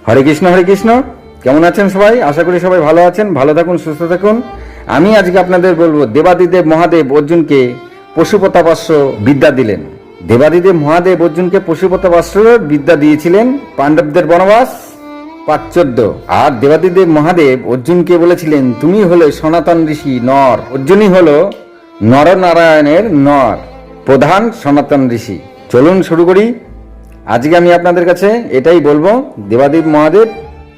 হরে কৃষ্ণ হরে কৃষ্ণ। কেমন আছেন সবাই? আশা করি সবাই ভালো আছেন। ভালো থাকুন, সুস্থ থাকুন। আমি আজকে আপনাদের বলবো, দেবাদিদেব মহাদেব অর্জুনকে পশুপতাপাস্য বিদ্যা দিলেন। দেবাদিদেব মহাদেব অর্জুনকে পশুপতাপাস্য বিদ্যা দিয়েছিলেন পাণ্ডবদের বনবাস পার্ট 14। আর দেবাদিদেব মহাদেব অর্জুনকে বলেছিলেন, তুমি হলো সনাতন ঋষি নর। অর্জুনই হলো নরনারায়ণের নর, প্রধান সনাতন ঋষি। চলুন শুরু করি। আজকে আমি আপনাদের কাছে এটাই বলবো, দেবাদিদেব মহাদেব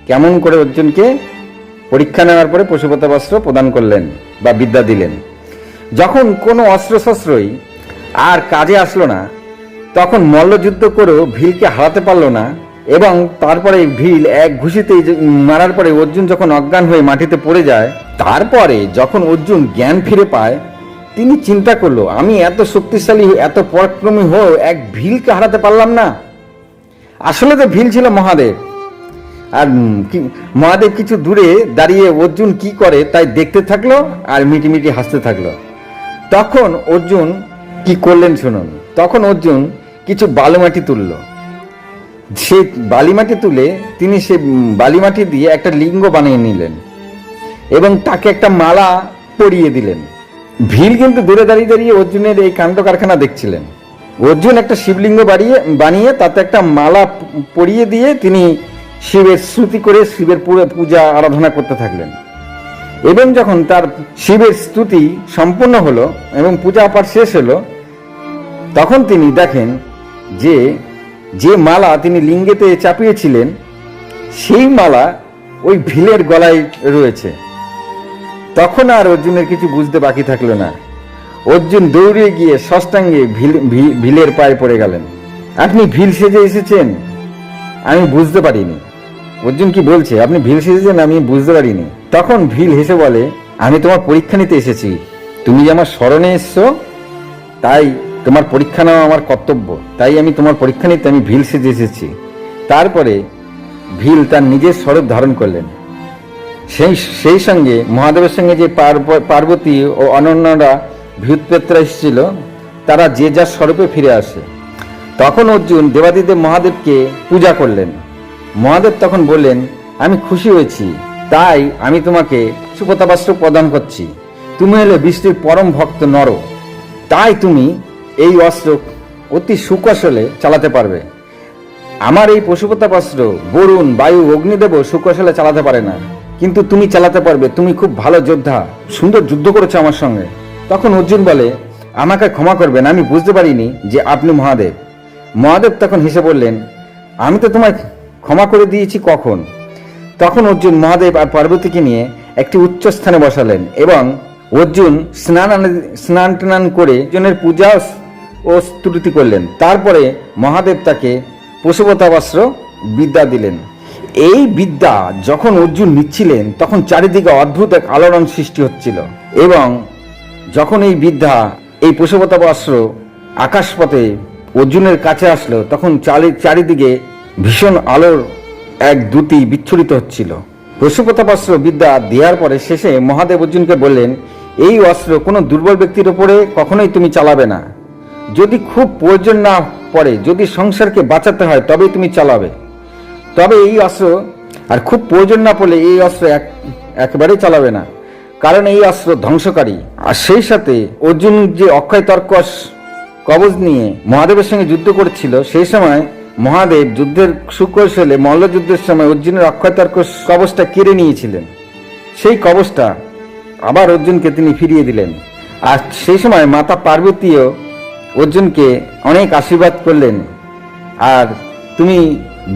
কেমন করে অর্জুনকে পরীক্ষা নেওয়ার পরে পশুপতাপাস্ত্র প্রদান করলেন বা বিদ্যা দিলেন। যখন কোনো অস্ত্রশস্ত্রই আর কাজে আসলো না, তখন মল্লযুদ্ধ করেও ভীলকে হারাতে পারলো না, এবং তারপরে ভীল এক ঘুষিতেই মারার পরে অর্জুন যখন অজ্ঞান হয়ে মাটিতে পড়ে যায়, তারপরে যখন অর্জুন জ্ঞান ফিরে পায়, তিনি চিন্তা করলো, আমি এত শক্তিশালী এত পরাক্রমী হয়েও এক ভীলকে হারাতে পারলাম না। আসলে তো ভীল ছিল মহাদেব। আর মহাদেব কিছু দূরে দাঁড়িয়ে অর্জুন কি করে তাই দেখতে থাকলো আর মিটিমিটি হাসতে থাকলো। তখন অর্জুন কি করলেন শুনুন। তখন অর্জুন কিছু বালুমাটি তুলল। সে বালিমাটি তুলে তিনি সে বালিমাটি দিয়ে একটা লিঙ্গ বানিয়ে নিলেন এবং তাকে একটা মালা পরিয়ে দিলেন। ভীল কিন্তু দূরে দাঁড়িয়ে দাঁড়িয়ে অর্জুনের এই কাণ্ড কারখানা দেখছিলেন। অর্জুন একটা শিবলিঙ্গ বানিয়ে তাতে একটা মালা পরিয়ে দিয়ে তিনি শিবের স্তুতি করে শিবের পুরো পূজা আরাধনা করতে থাকলেন। এবং যখন তার শিবের স্তুতি সম্পূর্ণ হলো এবং পূজা পাঠ শেষ হলো, তখন তিনি দেখেন যে মালা তিনি লিঙ্গেতে চাপিয়েছিলেন, সেই মালা ওই ভীলের গলায় রয়েছে। তখন আর অর্জুনের কিছু বুঝতে বাকি থাকলো না। অর্জুন দৌড়ে গিয়ে ষষ্ঠাঙ্গে ভীলের পায়ে পড়ে গেলেন। আপনি ভীল সেজে এসেছেন, আমি বুঝতে পারিনি। অর্জুন কি বলছে, আপনি ভীল সেজেছেন, আমি বুঝতে পারিনি। তখন ভীল হেসে বলে, আমি তোমার পরীক্ষা নিতে এসেছি। তুমি যে আমার স্মরণে এসছো, তাই তোমার পরীক্ষা নেওয়া আমার কর্তব্য। তাই আমি তোমার পরীক্ষা নিতে আমি ভীল সেজে এসেছি। তারপরে ভীল তার নিজের স্বরূপ ধারণ করলেন। সেই সঙ্গে মহাদেবের সঙ্গে যে পার্বতী ও অনন্যরা ভূতপ্রেতরা এসেছিল, তারা যে যার স্বরূপে ফিরে আসে। তখন অর্জুন দেবাদিদেব মহাদেবকে পূজা করলেন। মহাদেব তখন বললেন, আমি খুশি হয়েছি, তাই আমি তোমাকে পশুপতাপাস্ত্র প্রদান করছি। তুমি হলে বিষ্ণুর পরম ভক্ত নর, তাই তুমি এই অস্ত্র অতি সুকৌশলে চালাতে পারবে। আমার এই পশুপতাপাস্ত্র বরুণ, বায়ু, অগ্নিদেবও সুকৌশলে চালাতে পারে না, কিন্তু তুমি চালাতে পারবে। তুমি খুব ভালো যোদ্ধা, সুন্দর যুদ্ধ করেছো আমার সঙ্গে। তখন অর্জুন বলে, আমাকে ক্ষমা করবেন, আমি বুঝতে পারিনি যে আপনি মহাদেব। মহাদেব তখন হেসে বললেন, আমি তো তোমায় ক্ষমা করে দিয়েছি কখন। তখন অর্জুন মহাদেব আর পার্বতীকে নিয়ে একটি উচ্চ স্থানে বসালেন এবং অর্জুন স্নান টান করে অর্জুনের পূজা ও স্তুতি করলেন। তারপরে মহাদেব তাকে পশুপতাপাস্ত্র বিদ্যা দিলেন। এই বিদ্যা যখন অর্জুন নিচ্ছিলেন, তখন চারিদিকে অদ্ভুত এক আলোড়ন সৃষ্টি হচ্ছিল, এবং যখন এই বিদ্যা, এই পশুপতাপাস্ত্র আকাশপথে অর্জুনের কাছে আসলো, তখন চারিদিকে ভীষণ আলোর এক দ্যুতি বিচ্ছুরিত হচ্ছিল। পশুপতাপাস্ত্র বিদ্যা দেওয়ার পরে শেষে মহাদেব অর্জুনকে বললেন, এই অস্ত্র কোনো দুর্বল ব্যক্তির ওপরে কখনোই তুমি চালাবে না। যদি খুব প্রয়োজন না পড়ে, যদি সংসারকে বাঁচাতে হয়, তবেই তুমি চালাবে। তবে এই অস্ত্র, আর খুব প্রয়োজন না পড়লে এই অস্ত্র একেবারেই চালাবে না, কারণ এই অস্ত্র ধ্বংসকারী। আর সেই সাথে অর্জুন যে অক্ষয় তর্কস কবচ নিয়ে মহাদেবের সঙ্গে যুদ্ধ করেছিল, সেই সময় মহাদেব যুদ্ধের সুকৌশলে মল্লযুদ্ধের সময় অর্জুনের অক্ষয় তর্কস কবচটা কেড়ে নিয়েছিলেন। সেই কবচটা আবার অর্জুনকে তিনি ফিরিয়ে দিলেন। আর সেই সময় মাতা পার্বতীও অর্জুনকে অনেক আশীর্বাদ করলেন, আর তুমি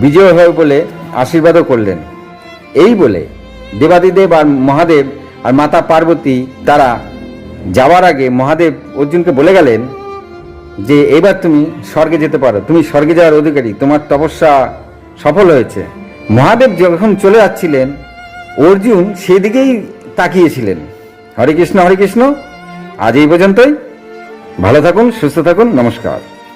বিজয় হয়ে বলে আশীর্বাদও করলেন। এই বলে দেবাদিদেব আর মহাদেব আর মাতা পার্বতী তারা যাওয়ার আগে মহাদেব অর্জুনকে বলে গেলেন যে এবার তুমি স্বর্গে যেতে পারো, তুমি স্বর্গে যাওয়ার অধিকারী, তোমার তপস্যা সফল হয়েছে। মহাদেব যখন চলে যাচ্ছিলেন, অর্জুন সেদিকেই তাকিয়েছিলেন। হরে কৃষ্ণ হরে কৃষ্ণ। আজ এই পর্যন্তই। ভালো থাকুন, সুস্থ থাকুন, নমস্কার।